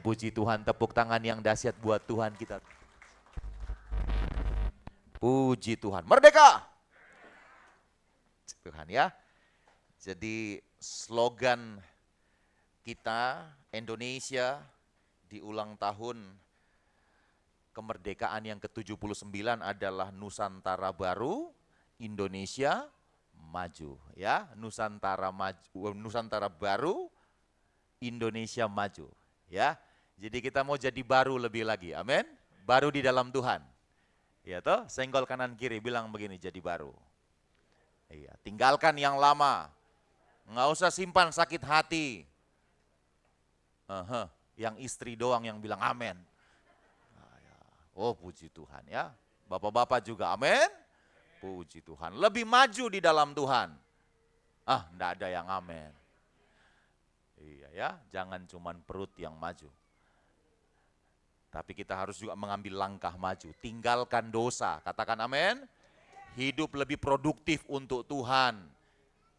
puji Tuhan, tepuk tangan yang dahsyat buat Tuhan kita. Puji Tuhan, merdeka! Tuhan ya. Jadi slogan kita Indonesia di ulang tahun kemerdekaan yang ke-79 adalah Nusantara Baru, Indonesia Maju. Ya, Nusantara Maju, Nusantara Baru, Indonesia Maju. Ya, jadi kita mau jadi baru lebih lagi, amin. Baru di dalam Tuhan. Ya toh, senggol kanan kiri bilang begini, jadi baru. Iya, tinggalkan yang lama. Nggak usah simpan sakit hati. Yang istri doang yang bilang amin. Oh puji Tuhan ya. Bapak-bapak juga amin. Puji Tuhan. Lebih maju di dalam Tuhan. Enggak ada yang amin. Iya ya, jangan cuman perut yang maju. Tapi kita harus juga mengambil langkah maju. Tinggalkan dosa. Katakan amin. Hidup lebih produktif untuk Tuhan.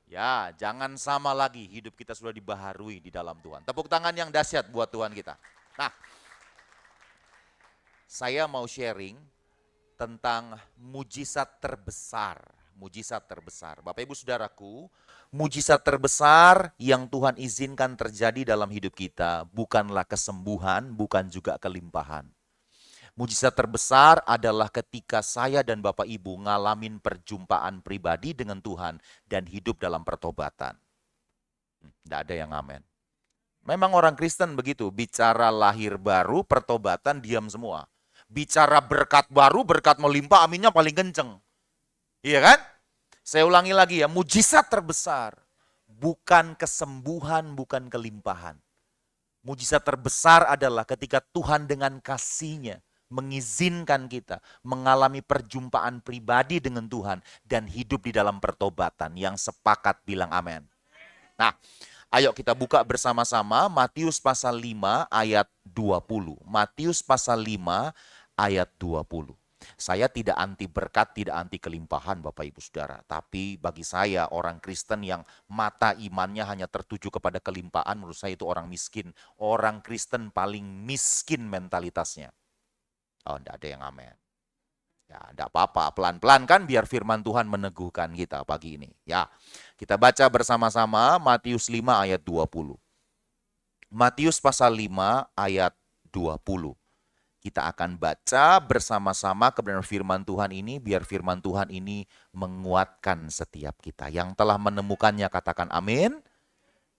Ya, jangan sama lagi, hidup kita sudah dibaharui di dalam Tuhan. Tepuk tangan yang dahsyat buat Tuhan kita. Nah, saya mau sharing tentang mujizat terbesar. Mujizat terbesar. Bapak Ibu Saudaraku, mujizat terbesar yang Tuhan izinkan terjadi dalam hidup kita bukanlah kesembuhan, bukan juga kelimpahan. Mujizat terbesar adalah ketika saya dan Bapak Ibu ngalamin perjumpaan pribadi dengan Tuhan dan hidup dalam pertobatan. Tidak ada yang amin. Memang orang Kristen begitu, bicara lahir baru, pertobatan diam semua. Bicara berkat baru, berkat melimpah, aminnya paling kenceng. Iya kan? Saya ulangi lagi ya, mujizat terbesar. Bukan kesembuhan, bukan kelimpahan. Mujizat terbesar adalah ketika Tuhan dengan kasih-Nya mengizinkan kita mengalami perjumpaan pribadi dengan Tuhan dan hidup di dalam pertobatan. Yang sepakat bilang amin. Nah, ayo kita buka bersama-sama Matius pasal 5 ayat 20. Matius pasal 5 ayat 20. Saya tidak anti berkat, tidak anti kelimpahan Bapak Ibu Saudara. Tapi bagi saya orang Kristen yang mata imannya hanya tertuju kepada kelimpahan, menurut saya itu orang miskin. Orang Kristen paling miskin mentalitasnya. Oh, enggak ada yang amin. Ya, enggak apa-apa. Pelan-pelan kan biar firman Tuhan meneguhkan kita pagi ini. Ya, kita baca bersama-sama Matius 5 ayat 20. Matius pasal 5 ayat 20. Kita akan baca bersama-sama kebenaran firman Tuhan ini, biar firman Tuhan ini menguatkan setiap kita. Yang telah menemukannya katakan amin.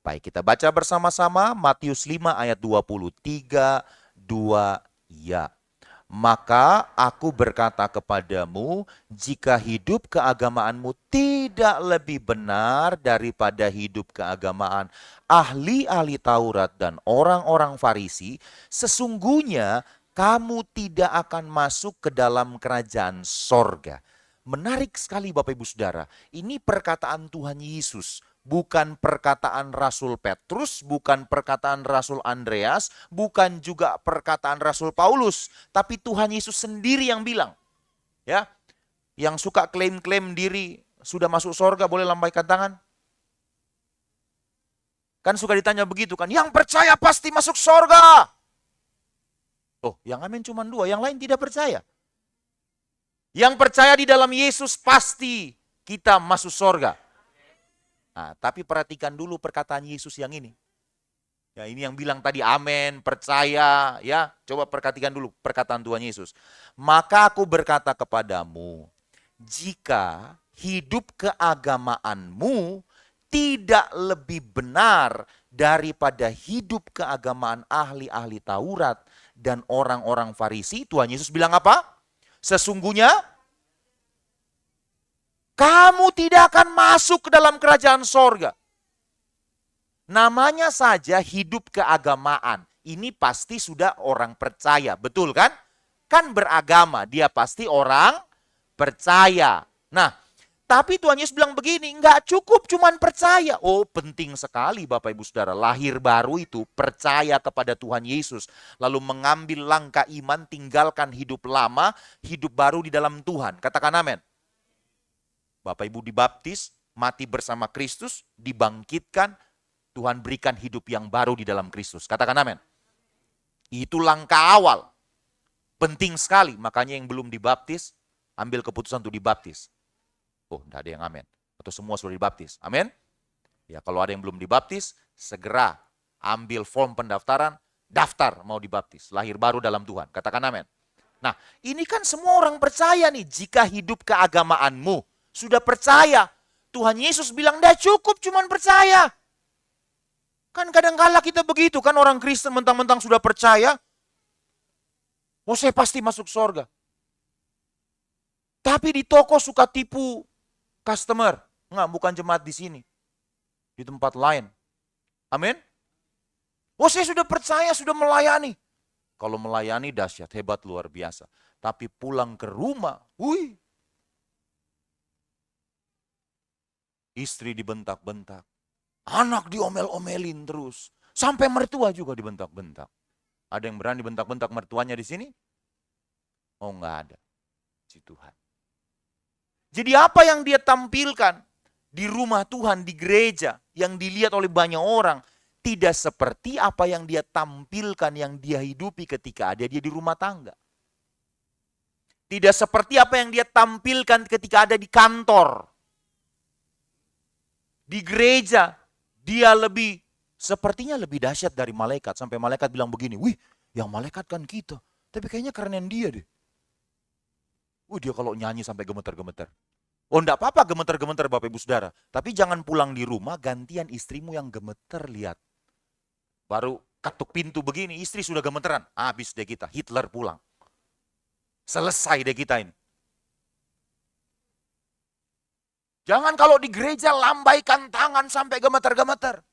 Baik, kita baca bersama-sama Matius 5 ayat 20. 3, 2, ya. Maka aku berkata kepadamu, jika hidup keagamaanmu tidak lebih benar daripada hidup keagamaan ahli-ahli Taurat dan orang-orang Farisi, sesungguhnya kamu tidak akan masuk ke dalam kerajaan sorga. Menarik sekali Bapak Ibu Saudara, ini perkataan Tuhan Yesus. Bukan perkataan Rasul Petrus, bukan perkataan Rasul Andreas, bukan juga perkataan Rasul Paulus, tapi Tuhan Yesus sendiri yang bilang. Ya, yang suka klaim-klaim diri sudah masuk sorga boleh lambaikan tangan. Kan suka ditanya begitu kan, yang percaya pasti masuk sorga. Oh, yang amin cuma 2, yang lain tidak percaya. Yang percaya di dalam Yesus pasti kita masuk sorga. Nah, tapi perhatikan dulu perkataan Yesus yang ini. Ya, ini yang bilang tadi amin, percaya, ya. Coba perhatikan dulu perkataan Tuhan Yesus. Maka aku berkata kepadamu, jika hidup keagamaanmu tidak lebih benar daripada hidup keagamaan ahli-ahli Taurat dan orang-orang Farisi, Tuhan Yesus bilang apa? Sesungguhnya kamu tidak akan masuk ke dalam kerajaan sorga. Namanya saja hidup keagamaan. Ini pasti sudah orang percaya, betul kan? Kan beragama, dia pasti orang percaya. Nah, tapi Tuhan Yesus bilang begini, enggak cukup cuman percaya. Oh, penting sekali Bapak Ibu Saudara, lahir baru itu percaya kepada Tuhan Yesus. Lalu mengambil langkah iman, tinggalkan hidup lama, hidup baru di dalam Tuhan. Katakan amin. Bapak Ibu dibaptis, mati bersama Kristus, dibangkitkan, Tuhan berikan hidup yang baru di dalam Kristus. Katakan amin. Itu langkah awal. Penting sekali. Makanya yang belum dibaptis, ambil keputusan untuk dibaptis. Oh, tidak ada yang amin. Atau semua sudah dibaptis. Amin? Ya, kalau ada yang belum dibaptis, segera ambil form pendaftaran, daftar mau dibaptis. Lahir baru dalam Tuhan. Katakan amin. Nah, ini kan semua orang percaya nih. Jika hidup keagamaanmu sudah percaya, Tuhan Yesus bilang, dah cukup cuman percaya. Kan kadang-kala kita begitu, kan orang Kristen mentang-mentang sudah percaya, oh saya pasti masuk surga. Tapi di toko suka tipu customer. Enggak, bukan jemaat di sini. Di tempat lain. Amin. Oh saya sudah percaya, sudah melayani. Kalau melayani dahsyat, hebat, luar biasa. Tapi pulang ke rumah, istri dibentak-bentak. Anak diomel-omelin terus. Sampai mertua juga dibentak-bentak. Ada yang berani bentak-bentak mertuanya di sini? Oh enggak ada. Si Tuhan. Jadi apa yang dia tampilkan di rumah Tuhan, di gereja, yang dilihat oleh banyak orang, tidak seperti apa yang dia tampilkan, yang dia hidupi ketika ada dia di rumah tangga. Tidak seperti apa yang dia tampilkan ketika ada di kantor. Di gereja, dia sepertinya lebih dahsyat dari malaikat. Sampai malaikat bilang begini, wih yang malaikat kan kita. Tapi kayaknya kerenan dia deh. Dia kalau nyanyi sampai gemeter-gemeter. Oh enggak apa-apa gemeter-gemeter Bapak Ibu Saudara. Tapi jangan pulang di rumah gantian istrimu yang gemeter, lihat. Baru ketuk pintu begini, istri sudah gemeteran. Habis deh kita, Hitler pulang. Selesai deh kita ini. Jangan kalau di gereja lambaikan tangan sampai gemeter-gemeter.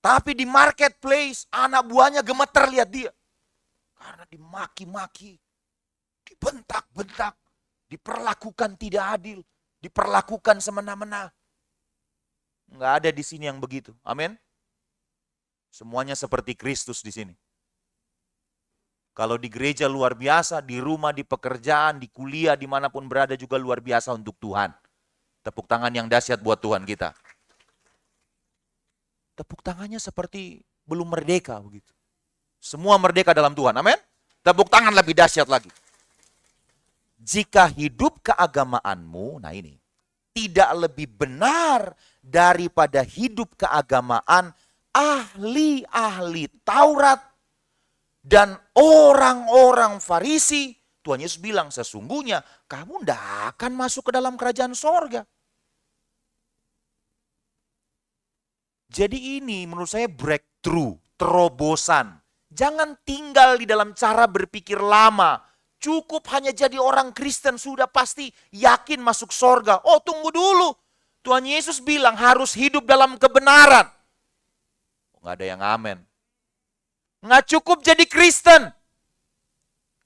Tapi di marketplace, anak buahnya gemeter, lihat dia. Karena dimaki-maki, dibentak-bentak, diperlakukan tidak adil, diperlakukan semena-mena. Enggak ada di sini yang begitu. Amin. Semuanya seperti Kristus di sini. Kalau di gereja luar biasa, di rumah, di pekerjaan, di kuliah, dimanapun berada juga luar biasa untuk Tuhan. Tepuk tangan yang dahsyat buat Tuhan kita. Tepuk tangannya seperti belum merdeka begitu. Semua merdeka dalam Tuhan, amin. Tepuk tangan lebih dahsyat lagi. Jika hidup keagamaanmu, nah ini, tidak lebih benar daripada hidup keagamaan ahli-ahli Taurat dan orang-orang Farisi, Tuhan Yesus bilang sesungguhnya kamu tidak akan masuk ke dalam kerajaan sorga. Jadi ini menurut saya breakthrough, terobosan. Jangan tinggal di dalam cara berpikir lama. Cukup hanya jadi orang Kristen sudah pasti yakin masuk sorga. Oh tunggu dulu. Tuhan Yesus bilang harus hidup dalam kebenaran. Nggak ada yang amin. Nggak cukup jadi Kristen.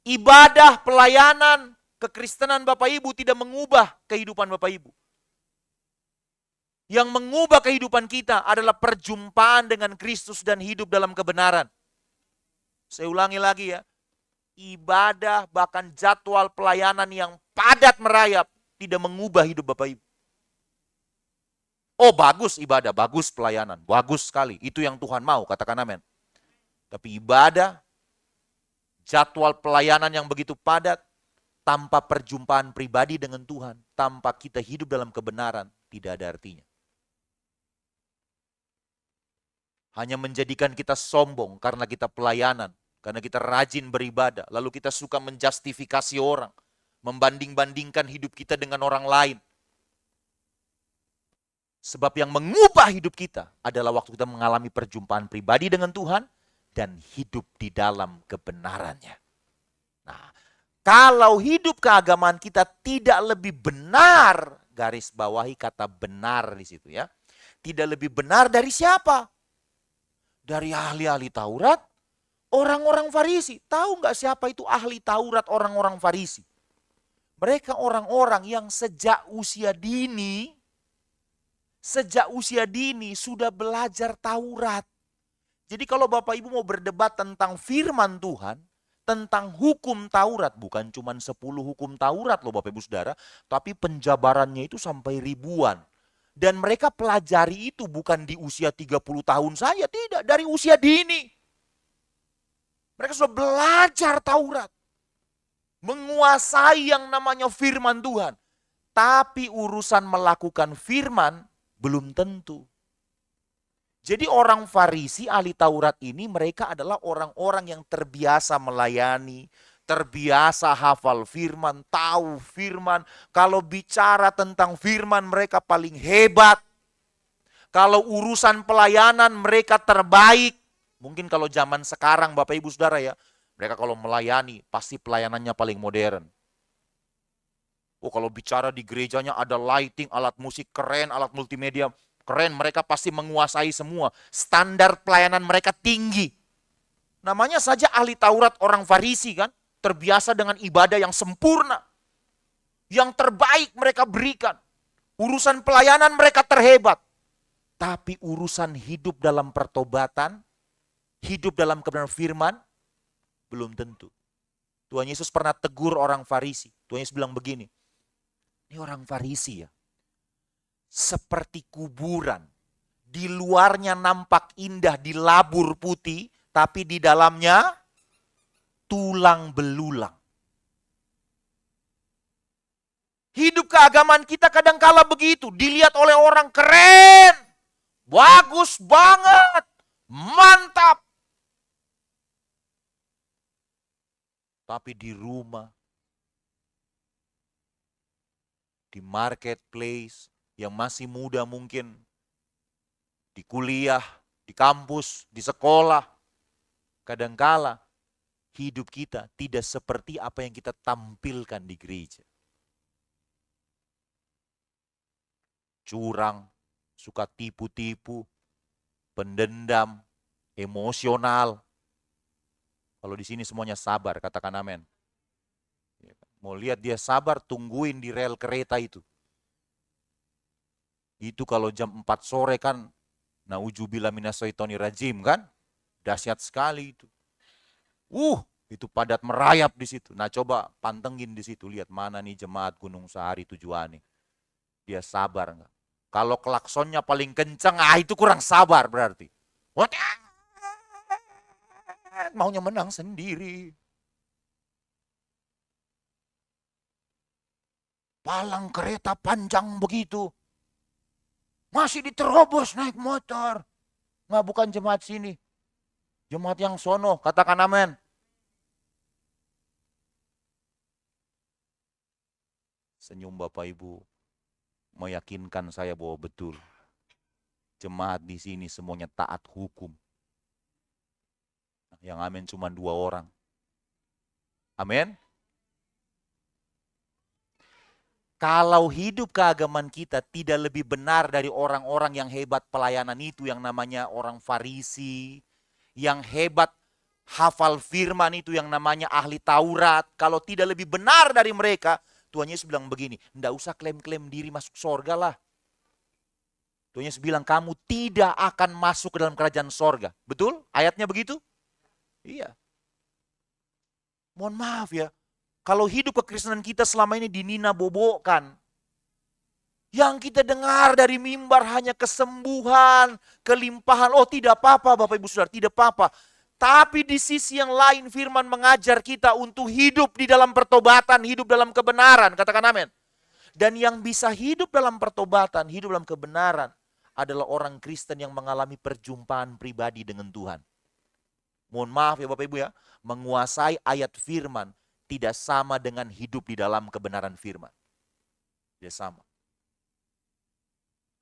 Ibadah, pelayanan, kekristenan Bapak Ibu tidak mengubah kehidupan Bapak Ibu. Yang mengubah kehidupan kita adalah perjumpaan dengan Kristus dan hidup dalam kebenaran. Saya ulangi lagi ya. Ibadah bahkan jadwal pelayanan yang padat merayap tidak mengubah hidup Bapak Ibu. Oh bagus ibadah, bagus pelayanan, bagus sekali. Itu yang Tuhan mau, katakan amin. Tapi ibadah, jadwal pelayanan yang begitu padat, tanpa perjumpaan pribadi dengan Tuhan, tanpa kita hidup dalam kebenaran, tidak ada artinya. Hanya menjadikan kita sombong karena kita pelayanan, karena kita rajin beribadah, lalu kita suka menjustifikasi orang, membanding-bandingkan hidup kita dengan orang lain. Sebab yang mengubah hidup kita adalah waktu kita mengalami perjumpaan pribadi dengan Tuhan dan hidup di dalam kebenarannya. Nah, kalau hidup keagamaan kita tidak lebih benar, garis bawahi kata benar di situ ya. Tidak lebih benar dari siapa? Dari ahli-ahli Taurat, orang-orang Farisi. Tahu nggak siapa itu ahli Taurat, orang-orang Farisi? Mereka orang-orang yang sejak usia dini sudah belajar Taurat. Jadi kalau Bapak Ibu mau berdebat tentang firman Tuhan, tentang hukum Taurat, bukan cuma 10 hukum Taurat loh Bapak Ibu Saudara, tapi penjabarannya itu sampai ribuan. Dan mereka pelajari itu bukan di usia 30 tahun saja, tidak. Dari usia dini. Mereka sudah belajar Taurat. Menguasai yang namanya firman Tuhan. Tapi urusan melakukan firman belum tentu. Jadi orang Farisi, ahli Taurat ini mereka adalah orang-orang yang terbiasa melayani, terbiasa hafal firman, tahu firman. Kalau bicara tentang firman mereka paling hebat. Kalau urusan pelayanan mereka terbaik. Mungkin kalau zaman sekarang Bapak Ibu Saudara ya, mereka kalau melayani pasti pelayanannya paling modern. Oh kalau bicara di gerejanya ada lighting, alat musik keren, alat multimedia keren, mereka pasti menguasai semua. Standar pelayanan mereka tinggi. Namanya saja ahli Taurat orang Farisi kan, terbiasa dengan ibadah yang sempurna. Yang terbaik mereka berikan. Urusan pelayanan mereka terhebat. Tapi urusan hidup dalam pertobatan, hidup dalam kebenaran firman, belum tentu. Tuhan Yesus pernah tegur orang Farisi. Tuhan Yesus bilang begini, ini orang Farisi ya, seperti kuburan. Di luarnya nampak indah, dilabur putih, tapi di dalamnya tulang belulang. Hidup keagamaan kita kadangkala begitu, dilihat oleh orang keren, bagus banget, mantap. Tapi di rumah, di marketplace, yang masih muda mungkin, di kuliah, di kampus, di sekolah, kadangkala hidup kita tidak seperti apa yang kita tampilkan di gereja. Curang, suka tipu-tipu, pendendam, emosional. Kalau di sini semuanya sabar, katakan amin. Mau lihat dia sabar, tungguin di rel kereta itu. Itu kalau jam 4 sore kan, na'udzubillah minasyaitonir rajim kan, dahsyat sekali itu. Itu padat merayap di situ. Nah coba pantengin di situ, lihat mana nih jemaat Gunung Sahari tujuannya. Dia sabar enggak? Kalau klaksonnya paling kencang, itu kurang sabar berarti. Maunya menang sendiri. Palang kereta panjang begitu. Masih diterobos naik motor. Nggak, bukan jemaat sini. Jemaat yang sono, katakan amin. Senyum Bapak Ibu meyakinkan saya bahwa betul. Jemaat di sini semuanya taat hukum. Yang amin cuma 2 orang. Amin. Kalau hidup keagamaan kita tidak lebih benar dari orang-orang yang hebat pelayanan itu, yang namanya orang Farisi, yang hebat hafal firman itu, yang namanya ahli Taurat, kalau tidak lebih benar dari mereka, Tuhan Yesus bilang begini, enggak usah klaim-klaim diri masuk sorga lah. Tuhan Yesus bilang kamu tidak akan masuk ke dalam kerajaan sorga. Betul? Ayatnya begitu? Iya. Mohon maaf ya. Kalau hidup kekristenan kita selama ini dinina-bobokan. Yang kita dengar dari mimbar hanya kesembuhan, kelimpahan. Oh tidak apa-apa Bapak Ibu Saudara, tidak apa-apa. Tapi di sisi yang lain firman mengajar kita untuk hidup di dalam pertobatan, hidup dalam kebenaran. Katakan amin. Dan yang bisa hidup dalam pertobatan, hidup dalam kebenaran adalah orang Kristen yang mengalami perjumpaan pribadi dengan Tuhan. Mohon maaf ya Bapak Ibu ya, menguasai ayat firman tidak sama dengan hidup di dalam kebenaran firman. Tidak sama.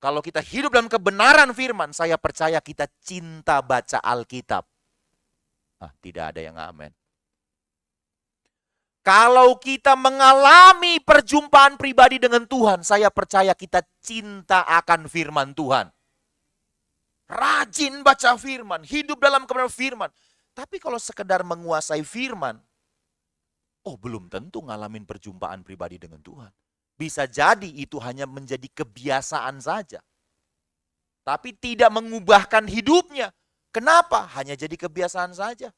Kalau kita hidup dalam kebenaran firman, saya percaya kita cinta baca Alkitab. Tidak ada yang amin. Kalau kita mengalami perjumpaan pribadi dengan Tuhan, saya percaya kita cinta akan firman Tuhan. Rajin baca firman, hidup dalam kebenaran firman. Tapi kalau sekedar menguasai firman, belum tentu ngalamin perjumpaan pribadi dengan Tuhan. Bisa jadi itu hanya menjadi kebiasaan saja. Tapi tidak mengubahkan hidupnya. Kenapa? Hanya jadi kebiasaan saja.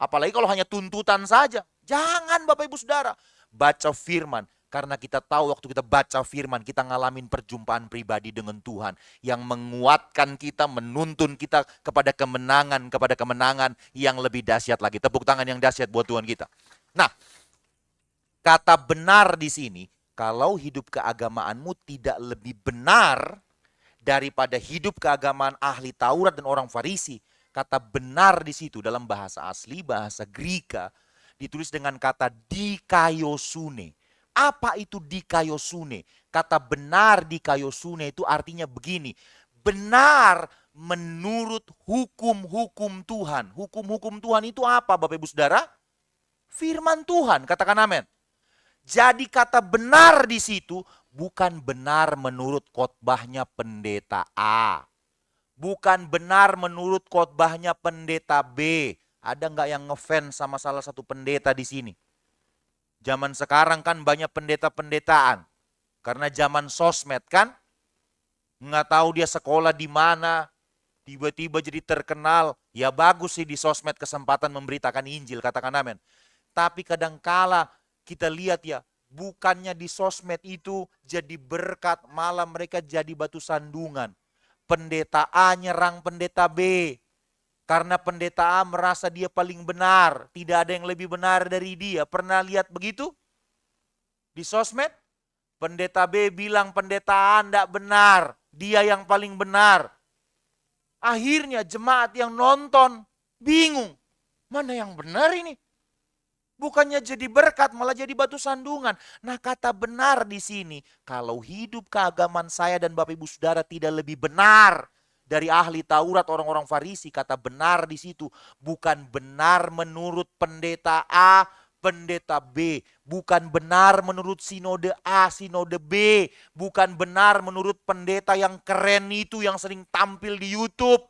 Apalagi kalau hanya tuntutan saja. Jangan Bapak Ibu Saudara. Baca firman. Karena kita tahu waktu kita baca firman, kita ngalamin perjumpaan pribadi dengan Tuhan yang menguatkan kita, menuntun kita kepada kemenangan yang lebih dahsyat lagi. Tepuk tangan yang dahsyat buat Tuhan kita. Nah, kata benar di sini, kalau hidup keagamaanmu tidak lebih benar daripada hidup keagamaan ahli Taurat dan orang Farisi, kata benar di situ dalam bahasa asli, bahasa Greka, ditulis dengan kata dikaiosune. Apa itu dikaiosune? Kata benar dikaiosune itu artinya begini, benar menurut hukum-hukum Tuhan. Hukum-hukum Tuhan itu apa Bapak Ibu Saudara? Firman Tuhan, katakan amin. Jadi kata benar di situ bukan benar menurut khotbahnya pendeta A. Bukan benar menurut khotbahnya pendeta B. Ada nggak yang ngefans sama salah satu pendeta di sini? Zaman sekarang kan banyak pendeta-pendetaan. Karena zaman sosmed kan, nggak tahu dia sekolah di mana, tiba-tiba jadi terkenal. Ya bagus sih di sosmed kesempatan memberitakan Injil, katakan amin. Tapi kadangkala kita lihat ya, bukannya di sosmed itu jadi berkat, malah mereka jadi batu sandungan. Pendeta A nyerang pendeta B. Karena pendeta A merasa dia paling benar. Tidak ada yang lebih benar dari dia. Pernah lihat begitu? Di sosmed? Pendeta B bilang pendeta A tidak benar. Dia yang paling benar. Akhirnya jemaat yang nonton bingung. Mana yang benar ini? Bukannya jadi berkat, malah jadi batu sandungan. Nah, kata benar di sini, kalau hidup keagamaan saya dan Bapak Ibu Saudara tidak lebih benar dari ahli Taurat orang-orang Farisi, kata benar di situ bukan benar menurut pendeta A, pendeta B, bukan benar menurut sinode A, sinode B, bukan benar menurut pendeta yang keren itu yang sering tampil di YouTube.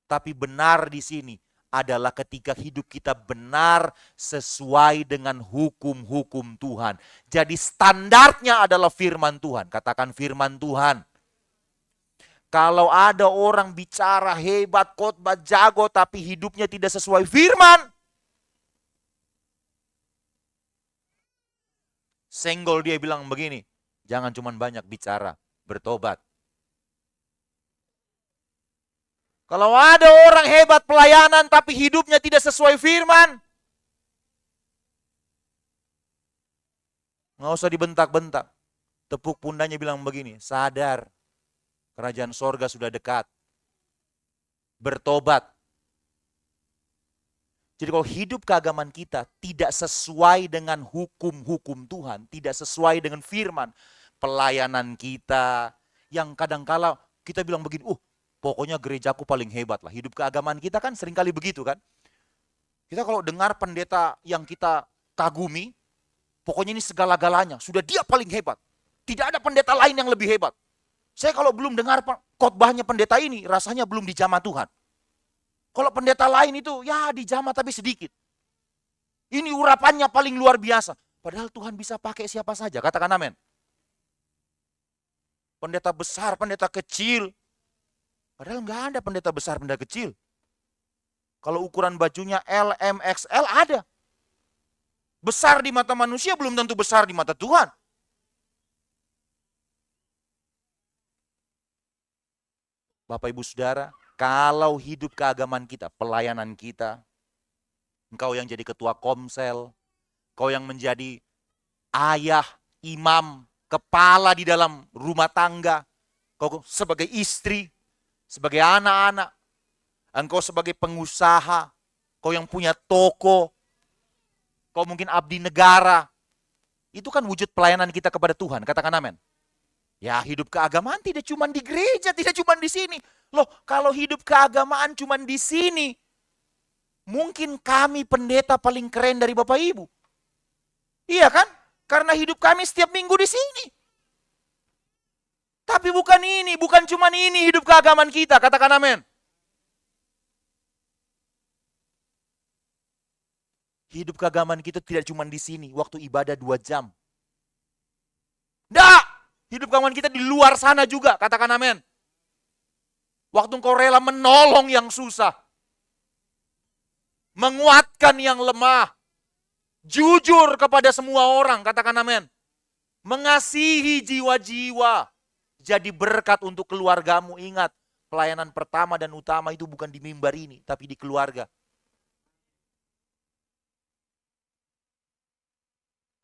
Tapi benar di sini adalah ketika hidup kita benar sesuai dengan hukum-hukum Tuhan. Jadi standarnya adalah firman Tuhan. Katakan firman Tuhan. Kalau ada orang bicara hebat, khotbah jago, tapi hidupnya tidak sesuai firman, senggol dia bilang begini, jangan cuma banyak bicara, bertobat. Kalau ada orang hebat pelayanan tapi hidupnya tidak sesuai firman, nggak usah dibentak-bentak. Tepuk pundaknya bilang begini, sadar, kerajaan sorga sudah dekat. Bertobat. Jadi kalau hidup keagamaan kita tidak sesuai dengan hukum-hukum Tuhan, tidak sesuai dengan firman, pelayanan kita, yang kadangkala kita bilang begini, pokoknya gerejaku paling hebat lah. Hidup keagamaan kita kan seringkali begitu kan. Kita kalau dengar pendeta yang kita kagumi, pokoknya ini segala-galanya, sudah dia paling hebat. Tidak ada pendeta lain yang lebih hebat. Saya kalau belum dengar khotbahnya pendeta ini, rasanya belum dijamah Tuhan. Kalau pendeta lain itu, ya dijamah tapi sedikit. Ini urapannya paling luar biasa. Padahal Tuhan bisa pakai siapa saja, katakan amin. Pendeta besar, pendeta kecil. Padahal nggak ada pendeta besar, pendeta kecil. Kalau ukuran bajunya L, M, XL ada. Besar di mata manusia belum tentu besar di mata Tuhan. Bapak Ibu Saudara, kalau hidup keagamaan kita, pelayanan kita, engkau yang jadi ketua komsel, kau yang menjadi ayah, imam, kepala di dalam rumah tangga, kau sebagai istri, sebagai anak-anak, engkau sebagai pengusaha, kau yang punya toko, kau mungkin abdi negara, itu kan wujud pelayanan kita kepada Tuhan, katakan amin. Ya hidup keagamaan tidak cuma di gereja, tidak cuma di sini. Loh kalau hidup keagamaan cuma di sini, mungkin kami pendeta paling keren dari Bapak Ibu. Iya kan? Karena hidup kami setiap minggu di sini. Tapi bukan ini, bukan cuma ini hidup keagamaan kita, katakan amin. Hidup keagamaan kita tidak cuma di sini, waktu ibadah 2 jam. Nggak! Hidup keagamaan kita di luar sana juga, katakan amin. Waktu engkau rela menolong yang susah, menguatkan yang lemah, Jujur kepada semua orang, katakan amin. Mengasihi jiwa-jiwa. Jadi berkat untuk keluargamu. Ingat, pelayanan pertama dan utama itu bukan di mimbar ini, tapi di keluarga.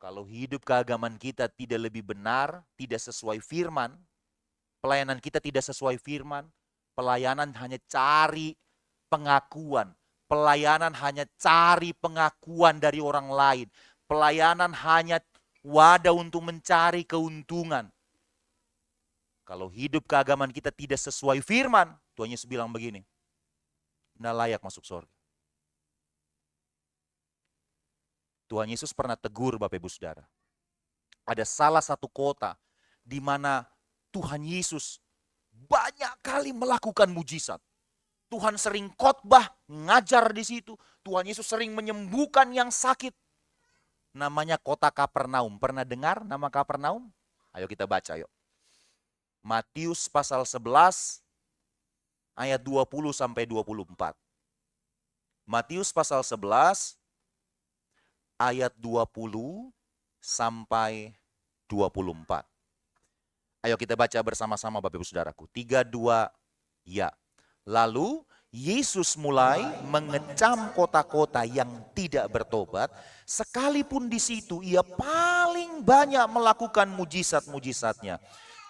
Kalau hidup keagamaan kita tidak lebih benar, tidak sesuai firman, pelayanan kita tidak sesuai firman, pelayanan hanya cari pengakuan, pelayanan hanya cari pengakuan dari orang lain, pelayanan hanya wadah untuk mencari keuntungan. Kalau hidup keagamaan kita tidak sesuai firman, Tuhan Yesus bilang begini, nggak layak masuk surga. Tuhan Yesus pernah tegur Bapak Ibu Saudara. Ada salah satu kota di mana Tuhan Yesus banyak kali melakukan mujizat. Tuhan sering khotbah, ngajar di situ. Tuhan Yesus sering menyembuhkan yang sakit. Namanya kota Kapernaum. Pernah dengar nama Kapernaum? Ayo kita baca yuk. Matius pasal 11 ayat 20 sampai 24. Matius pasal 11 ayat 20 sampai 24. Ayo kita baca bersama-sama Bapak Ibu Saudaraku. 3, 2, ya. Lalu Yesus mulai mengecam kota-kota yang tidak bertobat, sekalipun di situ ia paling banyak melakukan mujizat-mujizatnya.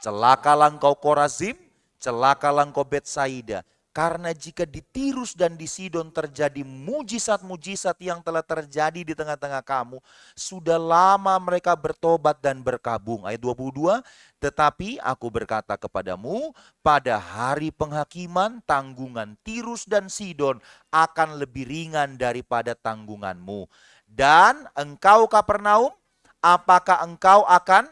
Celakalah engkau Korazim, celakalah engkau Betsaida. Karena jika di Tirus dan di Sidon terjadi mujizat-mujizat yang telah terjadi di tengah-tengah kamu, sudah lama mereka bertobat dan berkabung. Ayat 22, tetapi aku berkata kepadamu, pada hari penghakiman tanggungan Tirus dan Sidon akan lebih ringan daripada tanggunganmu. Dan engkau Kapernaum, apakah engkau akan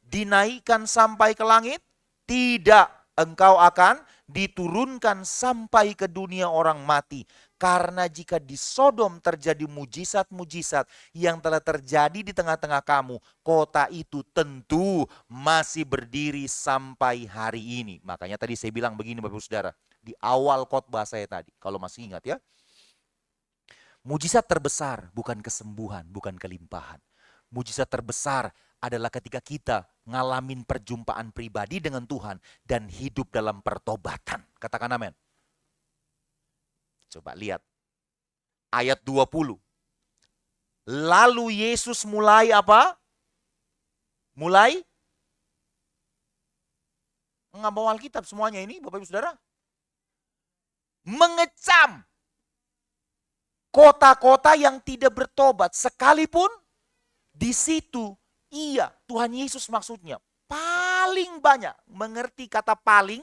dinaikkan sampai ke langit? Tidak, engkau akan diturunkan sampai ke dunia orang mati. Karena jika di Sodom terjadi mujizat-mujizat yang telah terjadi di tengah-tengah kamu, kota itu tentu masih berdiri sampai hari ini. Makanya tadi saya bilang begini Bapak Ibu Saudara, di awal khotbah saya tadi, kalau masih ingat ya. Mujizat terbesar bukan kesembuhan, bukan kelimpahan. Mujizat terbesar adalah ketika kita ngalamin perjumpaan pribadi dengan Tuhan dan hidup dalam pertobatan. Katakan amin. Coba lihat. Ayat 20. Lalu Yesus mulai apa? Mulai? Nggak mau Alkitab semuanya ini Bapak Ibu Saudara. Mengecam kota-kota yang tidak bertobat. Sekalipun di situ iya, Tuhan Yesus maksudnya paling banyak. Mengerti kata paling?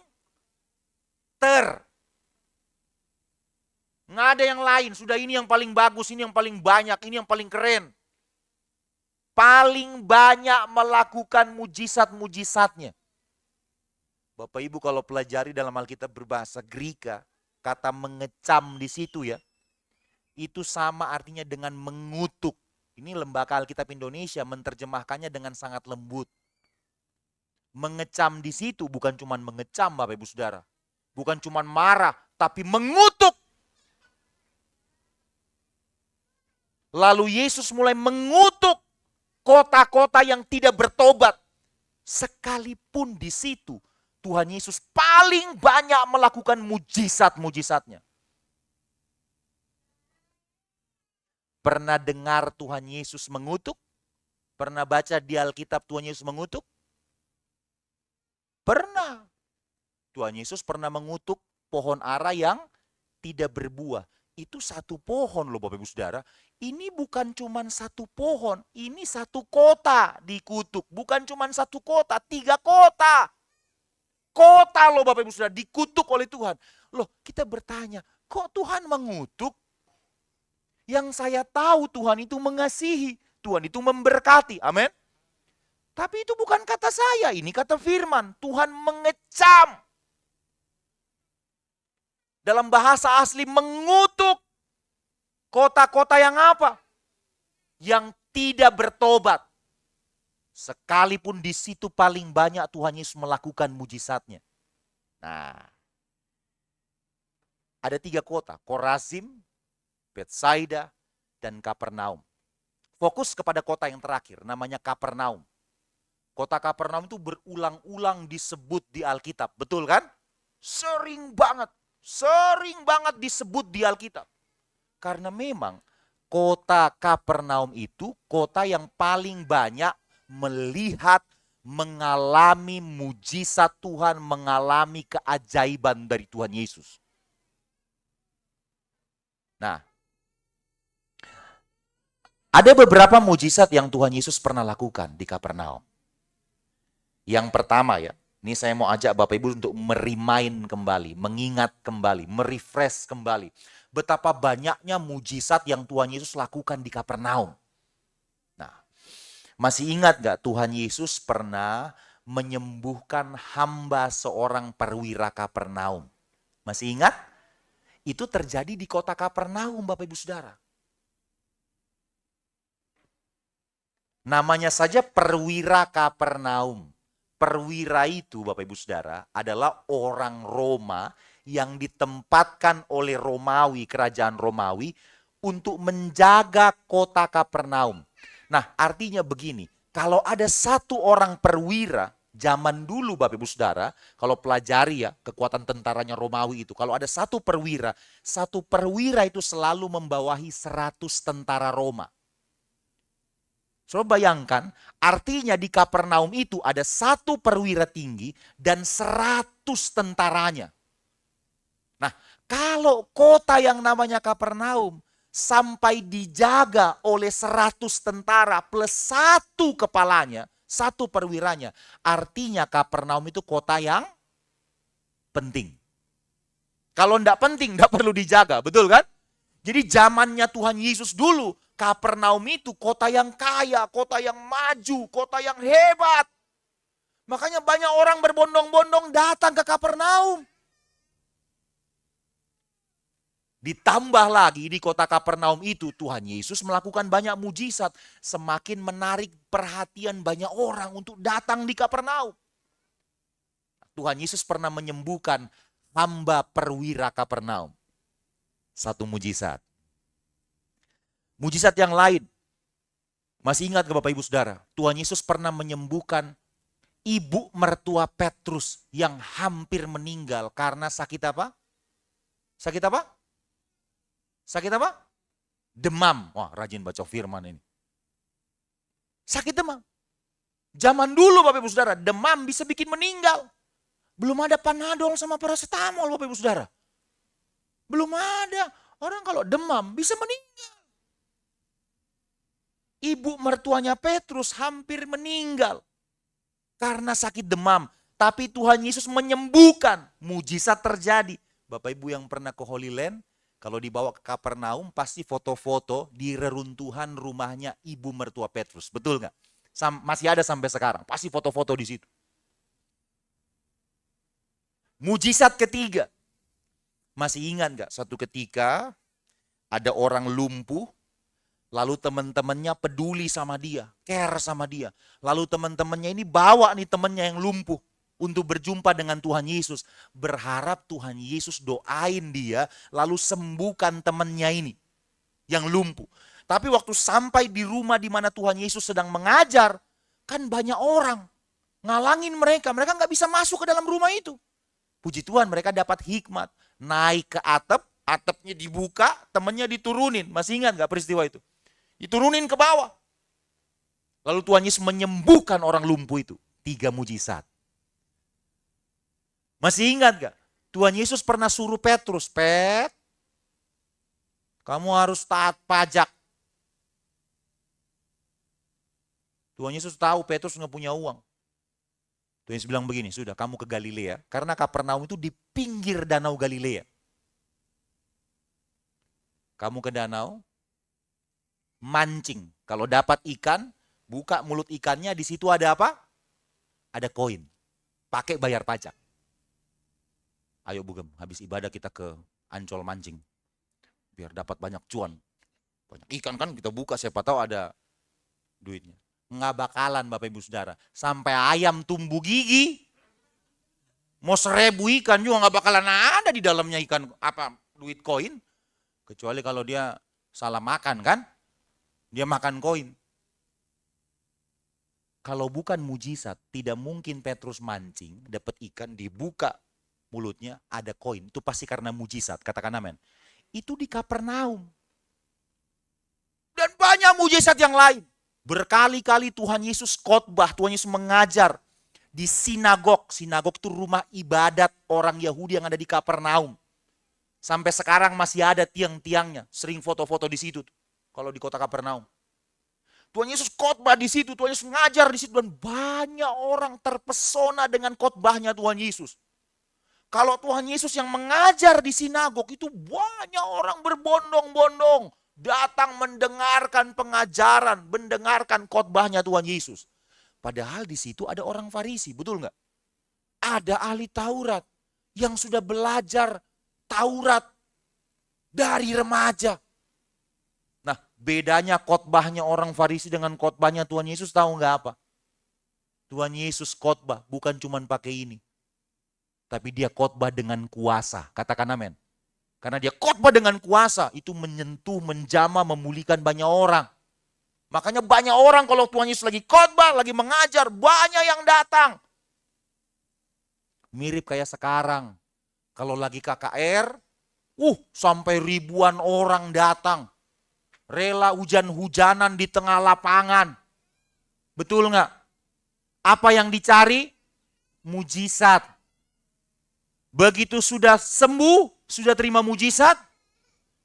Nggak ada yang lain, sudah ini yang paling bagus, ini yang paling banyak, ini yang paling keren. Paling banyak melakukan mujizat-mujizatnya. Bapak Ibu kalau pelajari dalam Alkitab berbahasa Greka, kata mengecam di situ ya, itu sama artinya dengan mengutuk. Ini Lembaga Alkitab Indonesia menerjemahkannya dengan sangat lembut. Mengecam di situ bukan cuma mengecam Bapak Ibu Saudara. Bukan cuma marah, tapi mengutuk. Lalu Yesus mulai mengutuk kota-kota yang tidak bertobat. Sekalipun di situ Tuhan Yesus paling banyak melakukan mujizat-mujizatnya. Pernah dengar Tuhan Yesus mengutuk? Pernah baca di Alkitab Tuhan Yesus mengutuk? Pernah. Tuhan Yesus pernah mengutuk pohon ara yang tidak berbuah. Itu satu pohon loh Bapak Ibu Saudara. Ini bukan cuma satu pohon, ini satu kota dikutuk. Bukan cuma satu kota, 3 kota. Kota loh Bapak Ibu Saudara dikutuk oleh Tuhan. Loh kita bertanya, kok Tuhan mengutuk? Yang saya tahu Tuhan itu mengasihi, Tuhan itu memberkati. Amin. Tapi itu bukan kata saya, ini kata firman. Tuhan mengecam. Dalam bahasa asli mengutuk kota-kota yang apa? Yang tidak bertobat. Sekalipun di situ paling banyak Tuhan Yesus melakukan mujizatnya. Nah, ada 3 kota, Korazim, Betsaida, dan Kapernaum. Fokus kepada kota yang terakhir, namanya Kapernaum. Kota Kapernaum itu berulang-ulang disebut di Alkitab, betul kan? Sering banget disebut di Alkitab. Karena memang kota Kapernaum itu kota yang paling banyak melihat, mengalami mujizat Tuhan, mengalami keajaiban dari Tuhan Yesus. Nah, ada beberapa mujizat yang Tuhan Yesus pernah lakukan di Kapernaum. Yang pertama ya, ini saya mau ajak Bapak Ibu untuk merimain kembali, mengingat kembali, merefresh kembali. Betapa banyaknya mujizat yang Tuhan Yesus lakukan di Kapernaum. Nah, masih ingat gak Tuhan Yesus pernah menyembuhkan hamba seorang perwira Kapernaum? Masih ingat? Itu terjadi di kota Kapernaum, Bapak Ibu Saudara. Namanya saja perwira Kapernaum. Perwira itu, Bapak Ibu Saudara, adalah orang Roma yang ditempatkan oleh Romawi, kerajaan Romawi, untuk menjaga kota Kapernaum. Nah, artinya begini, kalau ada satu orang perwira, zaman dulu Bapak Ibu Saudara, kalau pelajari ya kekuatan tentaranya Romawi itu, kalau ada satu perwira itu selalu membawahi 100 tentara Roma. Coba bayangkan, artinya di Kapernaum itu ada satu perwira tinggi dan 100 tentaranya. Nah, kalau kota yang namanya Kapernaum sampai dijaga oleh 100 tentara plus satu kepalanya, satu perwiranya, artinya Kapernaum itu kota yang penting. Kalau enggak penting, enggak perlu dijaga, betul kan? Jadi zamannya Tuhan Yesus dulu, Kapernaum itu kota yang kaya, kota yang maju, kota yang hebat. Makanya banyak orang berbondong-bondong datang ke Kapernaum. Ditambah lagi di kota Kapernaum itu Tuhan Yesus melakukan banyak mujizat. Semakin menarik perhatian banyak orang untuk datang di Kapernaum. Tuhan Yesus pernah menyembuhkan hamba perwira Kapernaum. Satu mujizat. Mujizat yang lain. Masih ingat ke Bapak Ibu Saudara? Tuhan Yesus pernah menyembuhkan ibu mertua Petrus yang hampir meninggal karena sakit apa? Sakit apa? Sakit apa? Demam. Wah, rajin baca firman ini. Sakit demam. Zaman dulu Bapak Ibu Saudara, demam bisa bikin meninggal. Belum ada Panadol sama paracetamol Bapak Ibu Saudara. Belum ada. Orang kalau demam bisa meninggal. Ibu mertuanya Petrus hampir meninggal karena sakit demam. Tapi Tuhan Yesus menyembuhkan, mujizat terjadi. Bapak Ibu yang pernah ke Holy Land, kalau dibawa ke Kapernaum pasti foto-foto di reruntuhan rumahnya ibu mertua Petrus. Betul nggak? Masih ada sampai sekarang, pasti foto-foto di situ. Mujizat ketiga. Masih ingat nggak? Suatu ketika ada orang lumpuh, lalu teman-temannya peduli sama dia, care sama dia. Lalu teman-temannya ini bawa nih temannya yang lumpuh untuk berjumpa dengan Tuhan Yesus. Berharap Tuhan Yesus doain dia, lalu sembuhkan temannya ini yang lumpuh. Tapi waktu sampai di rumah di mana Tuhan Yesus sedang mengajar, kan banyak orang ngalangin mereka. Mereka nggak bisa masuk ke dalam rumah itu. Puji Tuhan mereka dapat hikmat. Naik ke atap, atapnya dibuka, temannya diturunin. Masih ingat nggak peristiwa itu? Diturunin ke bawah. Lalu Tuhan Yesus menyembuhkan orang lumpuh itu. 3 mujizat. Masih ingat gak? Tuhan Yesus pernah suruh Petrus, Pet, kamu harus taat pajak. Tuhan Yesus tahu Petrus nggak punya uang. Tuhan Yesus bilang begini, sudah kamu ke Galilea. Karena Kapernaum itu di pinggir danau Galilea. Kamu ke danau, mancing. Kalau dapat ikan, buka mulut ikannya, di situ ada apa? Ada koin. Pakai bayar pajak. Ayo Bugem, habis ibadah kita ke Ancol mancing. Biar dapat banyak cuan. Banyak ikan kan kita buka, siapa tahu ada duitnya. Nggak bakalan Bapak Ibu Saudara. Sampai ayam tumbuh gigi. Mau 1000 ikan juga nggak bakalan ada di dalamnya ikan apa duit koin. Kecuali kalau dia salah makan kan. Dia makan koin. Kalau bukan mujizat, tidak mungkin Petrus mancing, dapat ikan, dibuka mulutnya, ada koin. Itu pasti karena mujizat, katakan amin. Itu di Kapernaum. Dan banyak mujizat yang lain. Berkali-kali Tuhan Yesus khotbah, Tuhan Yesus mengajar di sinagog. Sinagog itu rumah ibadat orang Yahudi yang ada di Kapernaum. Sampai sekarang masih ada tiang-tiangnya, sering foto-foto di situ. Kalau di kota Kapernaum. Tuhan Yesus khotbah di situ, Tuhan Yesus ngajar di situ, dan banyak orang terpesona dengan khotbahnya Tuhan Yesus. Kalau Tuhan Yesus yang mengajar di sinagog itu banyak orang berbondong-bondong datang mendengarkan pengajaran, mendengarkan khotbahnya Tuhan Yesus. Padahal di situ ada orang Farisi, betul nggak? Ada ahli Taurat yang sudah belajar Taurat dari remaja. Nah, bedanya khotbahnya orang Farisi dengan khotbahnya Tuhan Yesus tahu nggak apa? Tuhan Yesus khotbah bukan cuma pakai ini. Tapi dia khotbah dengan kuasa. Katakan amin. Karena dia khotbah dengan kuasa, itu menyentuh, menjamah, memulihkan banyak orang. Makanya banyak orang kalau Tuhan Yesus lagi khotbah, lagi mengajar, banyak yang datang. Mirip kayak sekarang. Kalau lagi KKR, sampai ribuan orang datang. Rela hujan-hujanan di tengah lapangan. Betul nggak? Apa yang dicari? Mujizat. Begitu sudah sembuh, sudah terima mujizat,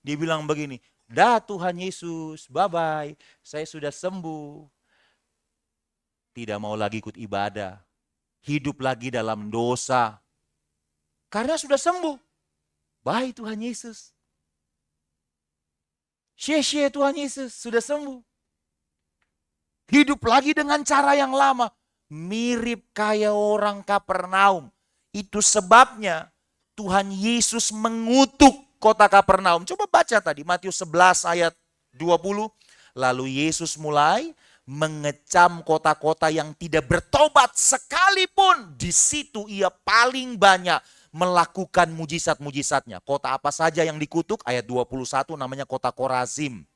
dia bilang begini, dah Tuhan Yesus, bye-bye, saya sudah sembuh. Tidak mau lagi ikut ibadah, hidup lagi dalam dosa. Karena sudah sembuh. Bye Tuhan Yesus. Shie Tuhan Yesus, sudah sembuh. Hidup lagi dengan cara yang lama. Mirip kayak orang Kapernaum. Itu sebabnya Tuhan Yesus mengutuk kota Kapernaum. Coba baca tadi Matius 11 ayat 20. Lalu Yesus mulai mengecam kota-kota yang tidak bertobat, sekalipun di situ ia paling banyak melakukan mujizat-mujizatnya. Kota apa saja yang dikutuk? Ayat 21 namanya kota Korazim.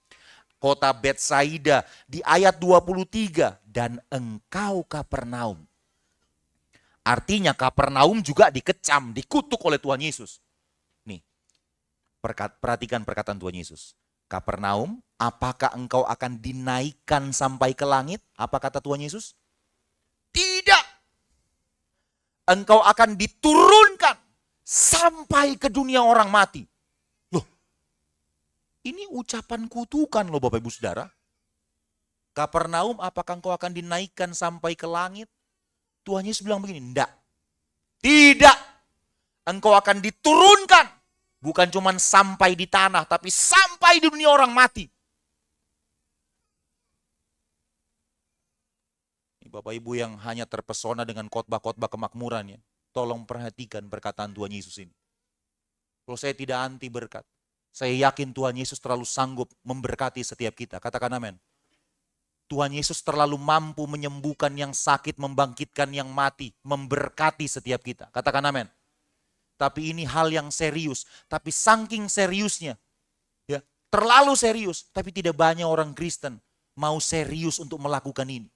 Kota Betsaida di ayat 23. Dan engkau Kapernaum. Artinya Kapernaum juga dikecam, dikutuk oleh Tuhan Yesus. Nih, perhatikan perkataan Tuhan Yesus. Kapernaum, apakah engkau akan dinaikkan sampai ke langit? Apa kata Tuhan Yesus? Tidak. Engkau akan diturunkan sampai ke dunia orang mati. Loh, ini ucapan kutukan loh Bapak Ibu Saudara. Kapernaum, apakah engkau akan dinaikkan sampai ke langit? Tuhan Yesus bilang begini, enggak. Tidak. Engkau akan diturunkan. Bukan cuma sampai di tanah, tapi sampai di dunia orang mati. Bapak Ibu yang hanya terpesona dengan khotbah-khotbah kemakmuran ya, tolong perhatikan perkataan Tuhan Yesus ini. Kalau saya tidak anti berkat, saya yakin Tuhan Yesus terlalu sanggup memberkati setiap kita. Katakan amin. Tuhan Yesus terlalu mampu menyembuhkan yang sakit, membangkitkan yang mati, memberkati setiap kita. Katakan amin. Tapi ini hal yang serius, tapi saking seriusnya, ya, terlalu serius, tapi tidak banyak orang Kristen mau serius untuk melakukan ini.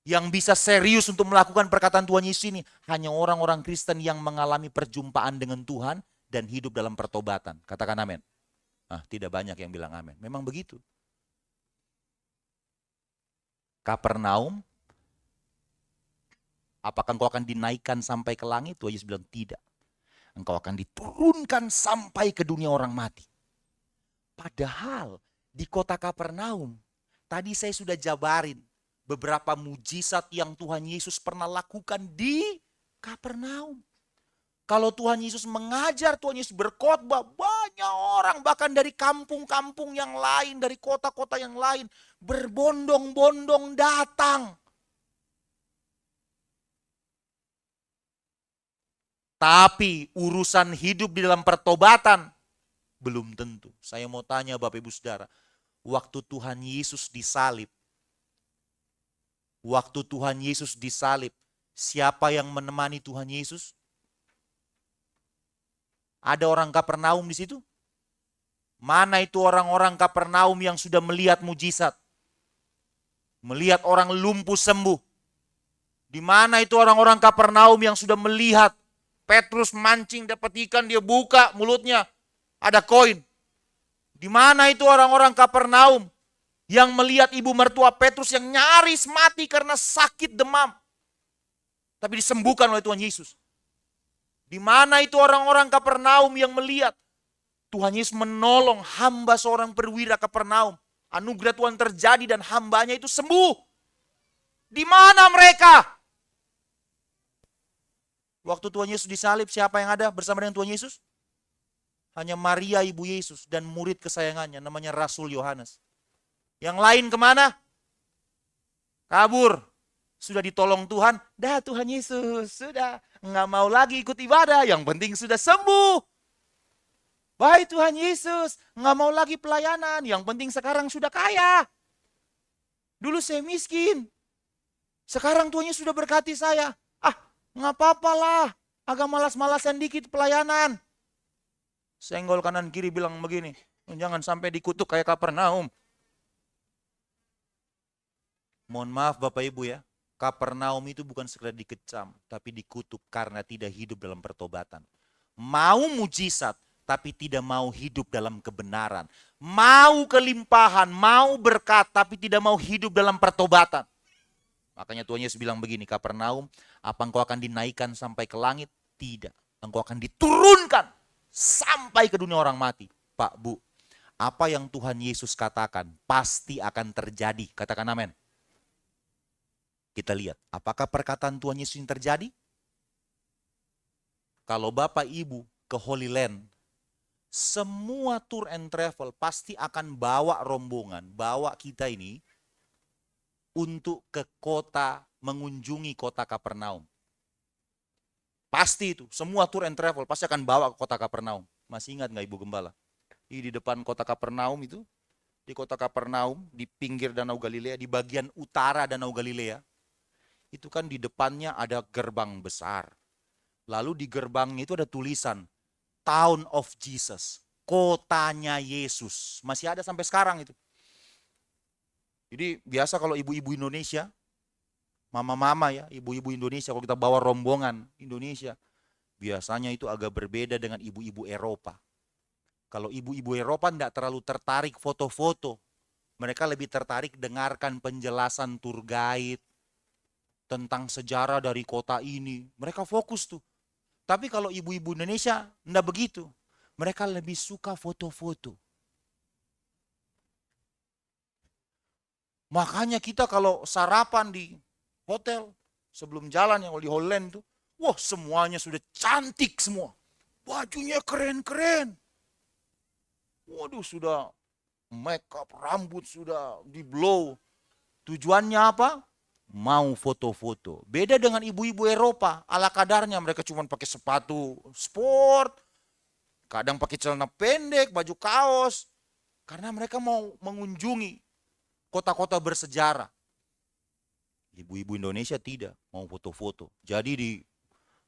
Yang bisa serius untuk melakukan perkataan Tuhan Yesus ini hanya orang-orang Kristen yang mengalami perjumpaan dengan Tuhan dan hidup dalam pertobatan. Katakan amin. Tidak banyak yang bilang amin. Memang begitu. Kapernaum, apakah engkau akan dinaikkan sampai ke langit? Tuhan Yesus bilang tidak. Engkau akan diturunkan sampai ke dunia orang mati. Padahal di kota Kapernaum, tadi saya sudah jabarin beberapa mujizat yang Tuhan Yesus pernah lakukan di Kapernaum. Kalau Tuhan Yesus mengajar, Tuhan Yesus berkhotbah, banyak orang bahkan dari kampung-kampung yang lain, dari kota-kota yang lain, berbondong-bondong datang. Tapi urusan hidup di dalam pertobatan belum tentu. Saya mau tanya Bapak Ibu Saudara, waktu Tuhan Yesus disalib, siapa yang menemani Tuhan Yesus? Ada orang Kapernaum di situ? Mana itu orang-orang Kapernaum yang sudah melihat mujizat? Melihat orang lumpuh sembuh. Di mana itu orang-orang Kapernaum yang sudah melihat Petrus mancing dapat ikan, dia buka mulutnya, ada koin. Di mana itu orang-orang Kapernaum yang melihat ibu mertua Petrus yang nyaris mati karena sakit demam, tapi disembuhkan oleh Tuhan Yesus? Di mana itu orang-orang Kapernaum yang melihat Tuhan Yesus menolong hamba seorang perwira Kapernaum? Anugerah Tuhan terjadi dan hambanya itu sembuh. Di mana mereka? Waktu Tuhan Yesus disalib, siapa yang ada bersama dengan Tuhan Yesus? Hanya Maria ibu Yesus dan murid kesayangannya, namanya Rasul Yohanes. Yang lain kemana? Kabur. Sudah ditolong Tuhan, dah Tuhan Yesus, sudah. Nggak mau lagi ikut ibadah, yang penting sudah sembuh. Baik Tuhan Yesus, nggak mau lagi pelayanan, yang penting sekarang sudah kaya. Dulu saya miskin, sekarang Tuhan Yesus sudah berkati saya. Ah, nggak apa-apa lah, agak malas-malasan dikit pelayanan. Senggol kanan kiri bilang begini, jangan sampai dikutuk kayak Kapernaum. Mohon maaf Bapak Ibu ya, Kapernaum itu bukan sekedar dikecam, tapi dikutuk karena tidak hidup dalam pertobatan. Mau mujizat, tapi tidak mau hidup dalam kebenaran. Mau kelimpahan, mau berkat, tapi tidak mau hidup dalam pertobatan. Makanya Tuhan Yesus bilang begini, Kapernaum, apa engkau akan dinaikkan sampai ke langit? Tidak. Engkau akan diturunkan sampai ke dunia orang mati. Pak, Bu, apa yang Tuhan Yesus katakan pasti akan terjadi. Katakan amin. Kita lihat, apakah perkataan Tuhan Yesus yang terjadi? Kalau Bapak Ibu ke Holy Land, semua tour and travel pasti akan bawa rombongan, bawa kita ini untuk ke kota, mengunjungi kota Kapernaum. Pasti itu, semua tour and travel pasti akan bawa ke kota Kapernaum. Masih ingat nggak Ibu Gembala? Di depan kota Kapernaum itu, di kota Kapernaum, di pinggir Danau Galilea, di bagian utara Danau Galilea, itu kan di depannya ada gerbang besar. Lalu di gerbangnya itu ada tulisan, Town of Jesus, kotanya Yesus. Masih ada sampai sekarang itu. Jadi biasa kalau ibu-ibu Indonesia, mama-mama ya, ibu-ibu Indonesia, kalau kita bawa rombongan Indonesia, biasanya itu agak berbeda dengan ibu-ibu Eropa. Kalau ibu-ibu Eropa tidak terlalu tertarik foto-foto. Mereka lebih tertarik dengarkan penjelasan tour guide tentang sejarah dari kota ini. Mereka fokus tuh. Tapi kalau ibu-ibu Indonesia enggak begitu. Mereka lebih suka foto-foto. Makanya kita kalau sarapan di hotel, sebelum jalan yang di Holland tuh, wah semuanya sudah cantik semua. Bajunya keren-keren. Waduh sudah make up, rambut sudah di blow. Tujuannya apa? Mau foto-foto. Beda dengan ibu-ibu Eropa, ala kadarnya mereka cuma pakai sepatu sport, kadang pakai celana pendek, baju kaos, karena mereka mau mengunjungi kota-kota bersejarah. Ibu-ibu Indonesia tidak, mau foto-foto. Jadi di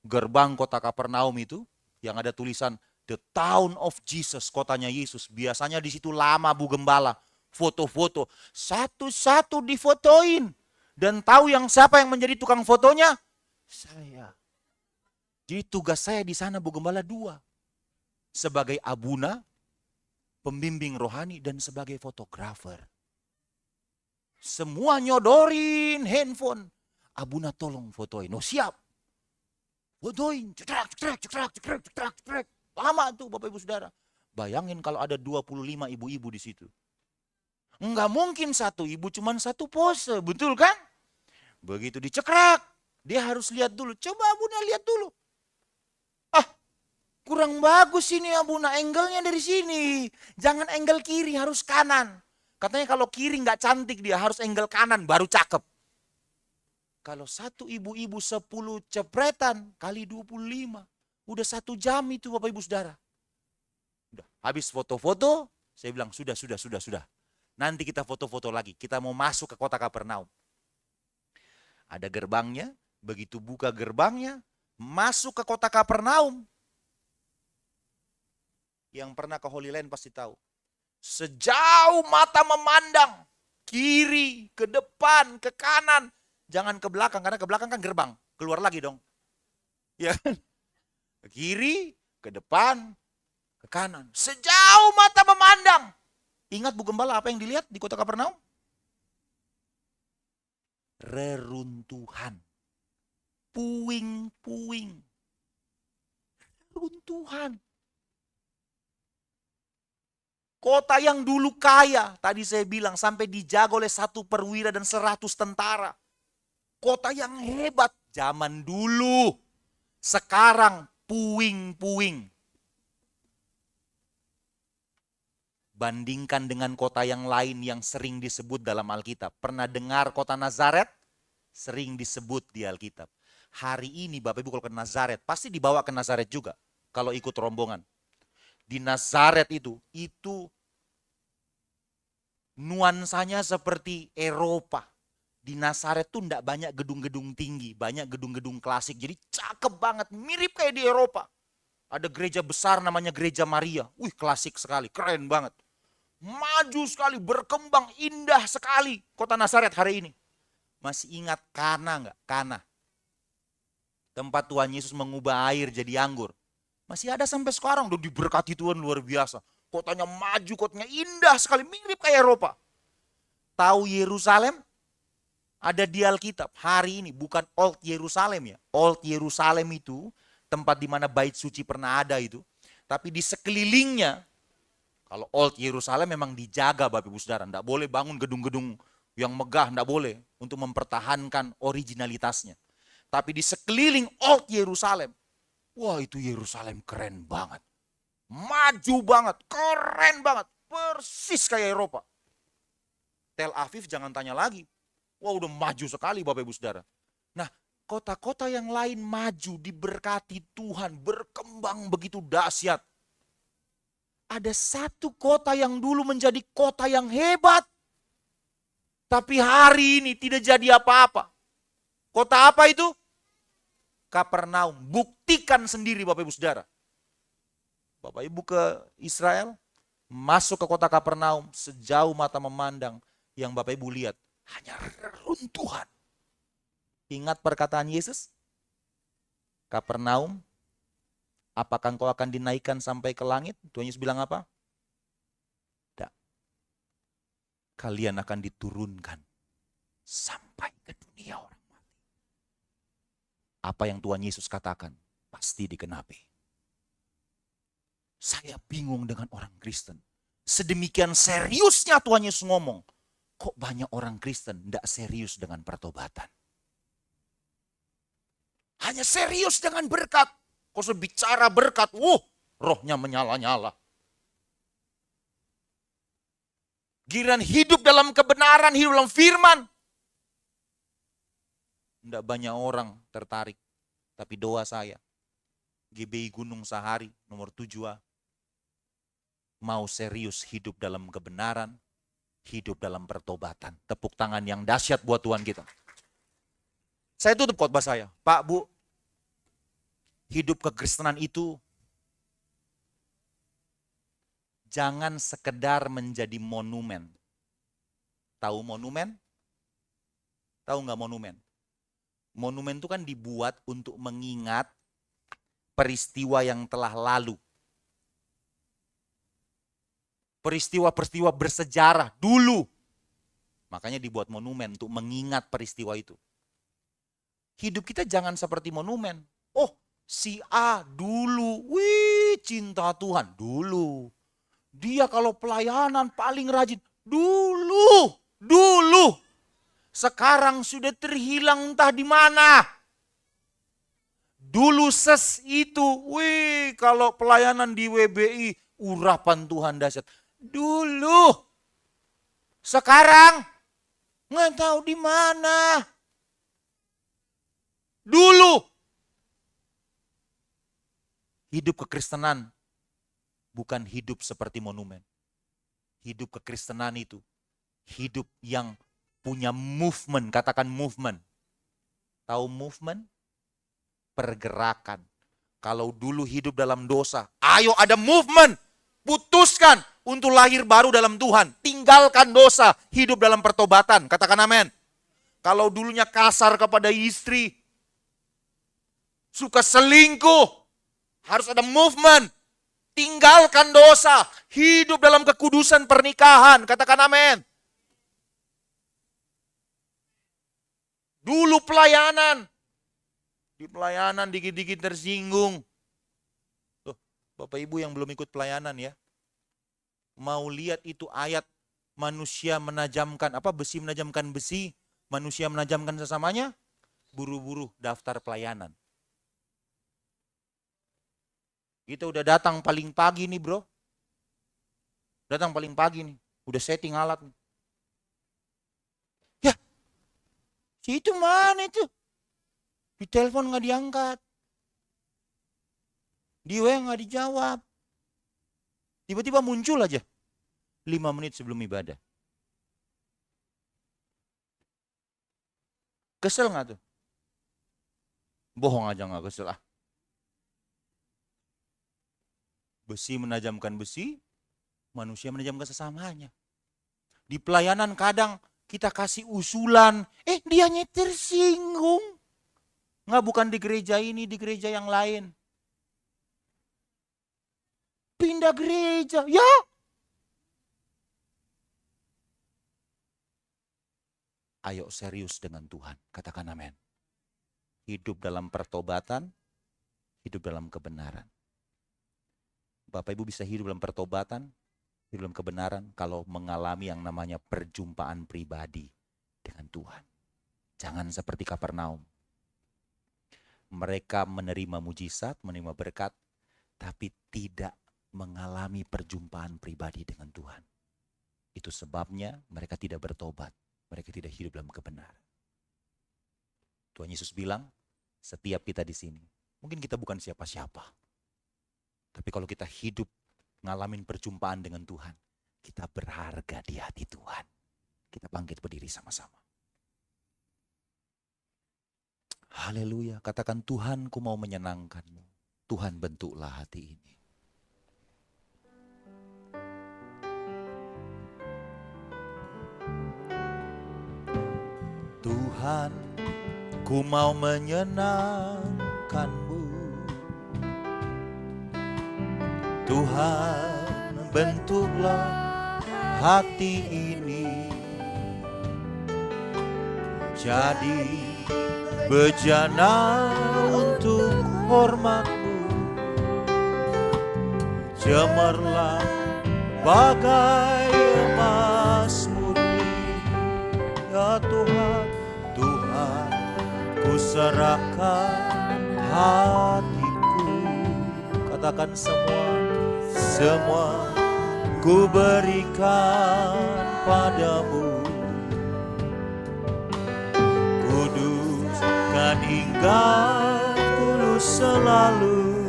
gerbang kota Kapernaum itu yang ada tulisan The Town of Jesus, kotanya Yesus. Biasanya di situ lama Bu Gembala, foto-foto, satu-satu difotoin. Dan tahu yang siapa yang menjadi tukang fotonya? Saya. Jadi tugas saya di sana Bu Gembala dua. Sebagai abuna, pembimbing rohani, dan sebagai fotografer. Semua nyodorin handphone. Abuna tolong fotoin. Oh siap. Fotoin. Cekrek. Lama tuh Bapak Ibu Saudara. Bayangin kalau ada 25 ibu-ibu di situ. Enggak mungkin satu ibu cuman satu pose, betul kan? Begitu dicekrek, dia harus lihat dulu. Coba Abuna lihat dulu. Ah, kurang bagus ini Abuna, angle-nya dari sini. Jangan angle kiri, harus kanan. Katanya kalau kiri nggak cantik dia, harus angle kanan baru cakep. Kalau satu ibu-ibu 10 cepretan kali 25, udah 1 jam itu Bapak Ibu Saudara. Udah, habis foto-foto, saya bilang sudah. Nanti kita foto-foto lagi. Kita mau masuk ke kota Kapernaum. Ada gerbangnya. Begitu buka gerbangnya, masuk ke kota Kapernaum. Yang pernah ke Holy Land pasti tahu. Sejauh mata memandang, kiri, ke depan, ke kanan. Jangan ke belakang, karena ke belakang kan gerbang. Keluar lagi dong. Ya kan? Ke kiri, ke depan, ke kanan. Sejauh mata memandang. Ingat Bu Gembala apa yang dilihat di kota Kapernaum? Reruntuhan. Puing-puing. Reruntuhan. Kota yang dulu kaya, tadi saya bilang sampai dijaga oleh 1 perwira dan 100 tentara. Kota yang hebat zaman dulu. Sekarang puing-puing. Bandingkan dengan kota yang lain yang sering disebut dalam Alkitab. Pernah dengar kota Nazaret? Sering disebut di Alkitab. Hari ini Bapak Ibu kalau ke Nazaret, pasti dibawa ke Nazaret juga. Kalau ikut rombongan. Di Nazaret itu nuansanya seperti Eropa. Di Nazaret tuh enggak banyak gedung-gedung tinggi, banyak gedung-gedung klasik. Jadi cakep banget, mirip kayak di Eropa. Ada gereja besar namanya Gereja Maria. Wih, klasik sekali, keren banget. Maju sekali, berkembang, indah sekali kota Nazaret hari ini. Masih ingat Kana enggak? Kana. Tempat Tuhan Yesus mengubah air jadi anggur. Masih ada sampai sekarang, udah diberkati Tuhan luar biasa. Kotanya maju, kotanya indah sekali, mirip kayak Eropa. Tahu Yerusalem? Ada di Alkitab hari ini, bukan Old Yerusalem ya. Old Yerusalem itu tempat di mana bait suci pernah ada itu. Tapi di sekelilingnya, kalau Old Yerusalem memang dijaga Bapak Ibu Saudara. Tidak boleh bangun gedung-gedung yang megah, tidak boleh. Untuk mempertahankan originalitasnya. Tapi di sekeliling Old Yerusalem, wah itu Yerusalem keren banget. Maju banget, keren banget. Persis kayak Eropa. Tel Aviv jangan tanya lagi. Wah udah maju sekali Bapak Ibu Saudara. Nah kota-kota yang lain maju diberkati Tuhan, berkembang begitu dahsyat. Ada satu kota yang dulu menjadi kota yang hebat. Tapi hari ini tidak jadi apa-apa. Kota apa itu? Kapernaum. Buktikan sendiri Bapak Ibu Saudara. Bapak Ibu ke Israel, masuk ke kota Kapernaum, sejauh mata memandang yang Bapak Ibu lihat. Hanya reruntuhan. Ingat perkataan Yesus? Kapernaum, apakah engkau akan dinaikkan sampai ke langit? Tuhan Yesus bilang apa? Tidak. Kalian akan diturunkan sampai ke dunia orang mati. Apa yang Tuhan Yesus katakan pasti digenapi. Saya bingung dengan orang Kristen. Sedemikian seriusnya Tuhan Yesus ngomong. Kok banyak orang Kristen tidak serius dengan pertobatan? Hanya serius dengan berkat. Kalau bicara berkat, rohnya menyala-nyala. Giliran hidup dalam kebenaran, hidup dalam firman. Tidak banyak orang tertarik. Tapi doa saya, GBI Gunung Sahari nomor 7A. Mau serius hidup dalam kebenaran, hidup dalam pertobatan. Tepuk tangan yang dahsyat buat Tuhan kita. Saya tutup khotbah saya. Pak, Bu, hidup kekristenan itu jangan sekedar menjadi monumen. Tahu monumen? Tahu nggak monumen? Monumen itu kan dibuat untuk mengingat peristiwa yang telah lalu. Peristiwa-peristiwa bersejarah dulu. Makanya dibuat monumen untuk mengingat peristiwa itu. Hidup kita jangan seperti monumen. Oh, si A dulu, cinta Tuhan dulu. Dia kalau pelayanan paling rajin dulu. Sekarang sudah terhilang entah di mana. Dulu ses itu, kalau pelayanan di WBI urapan Tuhan dahsyat. Dulu. Sekarang nggak tahu di mana. Dulu. Hidup kekristenan bukan hidup seperti monumen. Hidup kekristenan itu hidup yang punya movement, katakan movement. Tahu movement? Pergerakan. Kalau dulu hidup dalam dosa, ayo ada movement. Putuskan, untuk lahir baru dalam Tuhan. Tinggalkan dosa, hidup dalam pertobatan. Katakan amin. Kalau dulunya kasar kepada istri, suka selingkuh, harus ada movement. Tinggalkan dosa, hidup dalam kekudusan pernikahan. Katakan amin. Dulu pelayanan, di pelayanan dikit-dikit tersinggung. Tuh, Bapak Ibu yang belum ikut pelayanan ya, mau lihat itu ayat manusia menajamkan, besi menajamkan besi, manusia menajamkan sesamanya, buru-buru daftar pelayanan. Kita udah datang paling pagi nih bro. Datang paling pagi nih, udah setting alat nih. Ya, si itu mana itu? Di telepon nggak diangkat. Di WA nggak dijawab. Tiba-tiba muncul aja 5 menit sebelum ibadah. Kesel nggak tuh? Bohong aja nggak kesel ah. Besi menajamkan besi, manusia menajamkan sesamanya. Di pelayanan kadang kita kasih usulan, dianya tersinggung. Nggak, bukan di gereja ini, di gereja yang lain. Pindah gereja, ya. Ayo serius dengan Tuhan, katakan amin. Hidup dalam pertobatan, hidup dalam kebenaran. Bapak Ibu bisa hidup dalam pertobatan, hidup dalam kebenaran kalau mengalami yang namanya perjumpaan pribadi dengan Tuhan. Jangan seperti Kapernaum. Mereka menerima mujizat, menerima berkat, tapi tidak mengalami perjumpaan pribadi dengan Tuhan. Itu sebabnya mereka tidak bertobat, mereka tidak hidup dalam kebenaran. Tuhan Yesus bilang, setiap kita di sini, mungkin kita bukan siapa-siapa, tapi kalau kita hidup ngalamin perjumpaan dengan Tuhan, kita berharga di hati Tuhan. Kita bangkit berdiri sama-sama. Haleluya, katakan Tuhan, ku mau menyenangkan-Mu. Tuhan, bentuklah hati ini. Tuhan, ku mau menyenangkan-Mu. Tuhan, bentuklah hati ini jadi bejana untuk hormat-Mu. Cemerlang bagai emas murni. Ya Tuhan, Tuhan, ku serahkan hatiku. Katakan semua ku berikan padamu. Kuduskan hingga tulus selalu,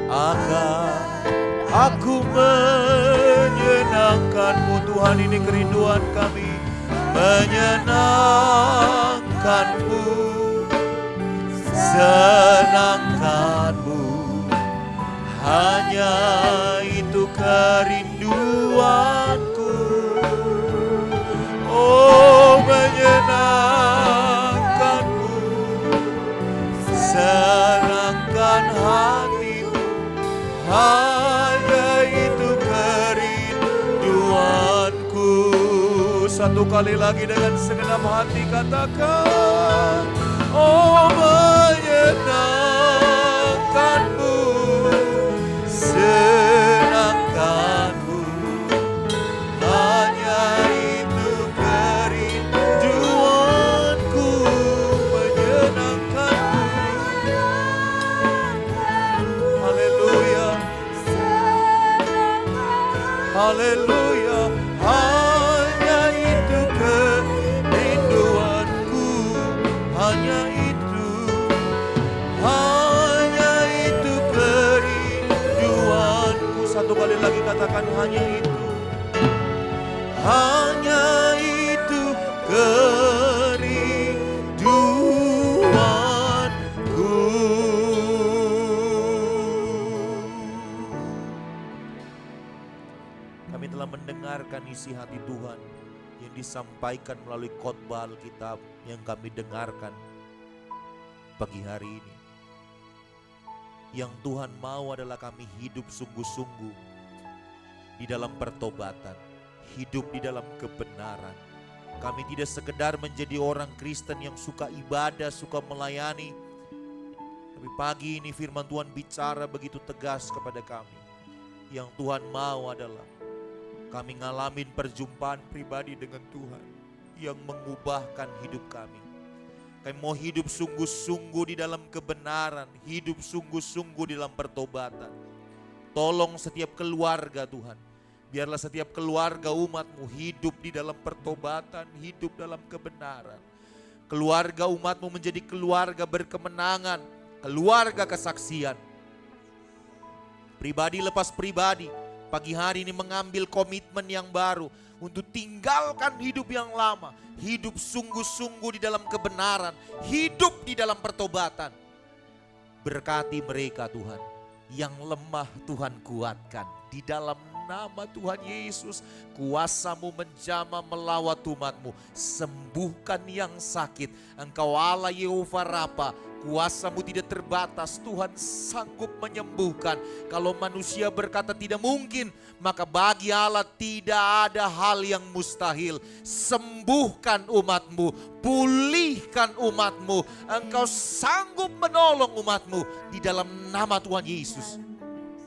agar aku menyenangkan-Mu. Tuhan, ini kerinduan kami, menyenangkan-Mu, senangkan-Mu. Hanya itu kerinduanku. Oh, menyenangkan-Mu, senangkan hatimu. Hanya itu kerinduanku. Satu kali lagi dengan segenap hati katakan, oh, menyenangkan-Mu, senangkan-Mu. Hanya itu kerinduanku, menyenangkan-Mu. Haleluya, haleluya. Hanya itu kerinduanku, hanya itu, hanya itu kerinduanku. Satu kali lagi katakan, hanya itu, hanya itu kerinduanku. Kami telah mendengarkan isi hati Tuhan yang disampaikan melalui khotbah Alkitab yang kami dengarkan pagi hari ini. Yang Tuhan mau adalah kami hidup sungguh-sungguh di dalam pertobatan, hidup di dalam kebenaran. Kami tidak sekedar menjadi orang Kristen yang suka ibadah, suka melayani. Tapi pagi ini firman Tuhan bicara begitu tegas kepada kami. Yang Tuhan mau adalah kami ngalamin perjumpaan pribadi dengan Tuhan yang mengubahkan hidup kami. Kami mau hidup sungguh-sungguh di dalam kebenaran, hidup sungguh-sungguh di dalam pertobatan. Tolong setiap keluarga Tuhan, biarlah setiap keluarga umat-Mu hidup di dalam pertobatan, hidup dalam kebenaran. Keluarga umat-Mu menjadi keluarga berkemenangan, keluarga kesaksian. Pribadi lepas pribadi, pagi hari ini mengambil komitmen yang baru untuk tinggalkan hidup yang lama. Hidup sungguh-sungguh di dalam kebenaran, hidup di dalam pertobatan. Berkati mereka Tuhan, yang lemah Tuhan kuatkan. Di dalam nama Tuhan Yesus, kuasa-Mu menjamah melawat umat-Mu. Sembuhkan yang sakit. Engkau Allah Yehova Rafa, kuasa-Mu tidak terbatas. Tuhan sanggup menyembuhkan. Kalau manusia berkata tidak mungkin, maka bagi Allah tidak ada hal yang mustahil. Sembuhkan umat-Mu, pulihkan umat-Mu. Engkau sanggup menolong umat-Mu di dalam nama Tuhan Yesus.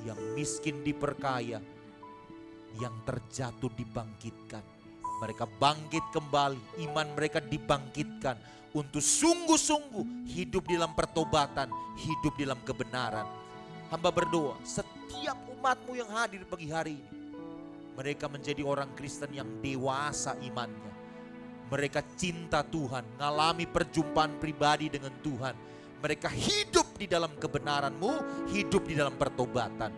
Yang miskin diperkaya, yang terjatuh dibangkitkan. Mereka bangkit kembali, iman mereka dibangkitkan untuk sungguh-sungguh hidup dalam pertobatan, hidup dalam kebenaran. Hamba berdoa, setiap umat-Mu yang hadir pagi hari ini, mereka menjadi orang Kristen yang dewasa imannya. Mereka cinta Tuhan, ngalami perjumpaan pribadi dengan Tuhan. Mereka hidup di dalam kebenaran-Mu, hidup di dalam pertobatan.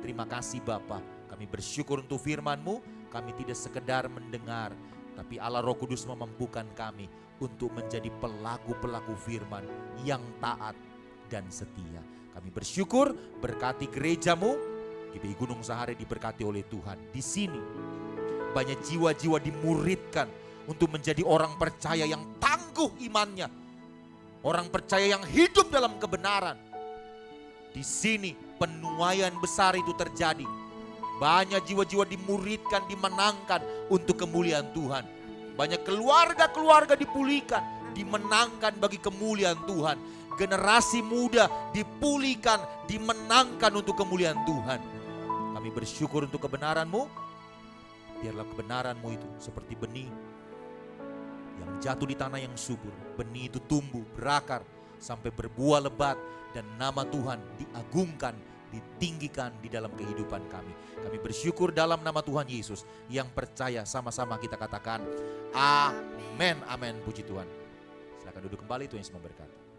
Terima kasih Bapa, kami bersyukur untuk firman-Mu. Kami tidak sekedar mendengar, tapi Allah Roh Kudus memampukan kami untuk menjadi pelaku-pelaku firman yang taat dan setia. Kami bersyukur, berkati gereja-Mu, GBI Gunung Sahari diberkati oleh Tuhan. Di sini banyak jiwa-jiwa dimuridkan untuk menjadi orang percaya yang tangguh imannya. Orang percaya yang hidup dalam kebenaran. Di sini penuaian besar itu terjadi. Banyak jiwa-jiwa dimuridkan, dimenangkan untuk kemuliaan Tuhan. Banyak keluarga-keluarga dipulihkan, dimenangkan bagi kemuliaan Tuhan. Generasi muda dipulihkan, dimenangkan untuk kemuliaan Tuhan. Kami bersyukur untuk kebenaran-Mu. Biarlah kebenaran-Mu itu seperti benih yang jatuh di tanah yang subur. Benih itu tumbuh, berakar, sampai berbuah lebat. Dan nama Tuhan diagungkan, ditinggikan di dalam kehidupan kami. Kami bersyukur dalam nama Tuhan Yesus. Yang percaya sama-sama kita katakan amin, amin, puji Tuhan. Silakan duduk kembali, Tuhan Yesus memberkati.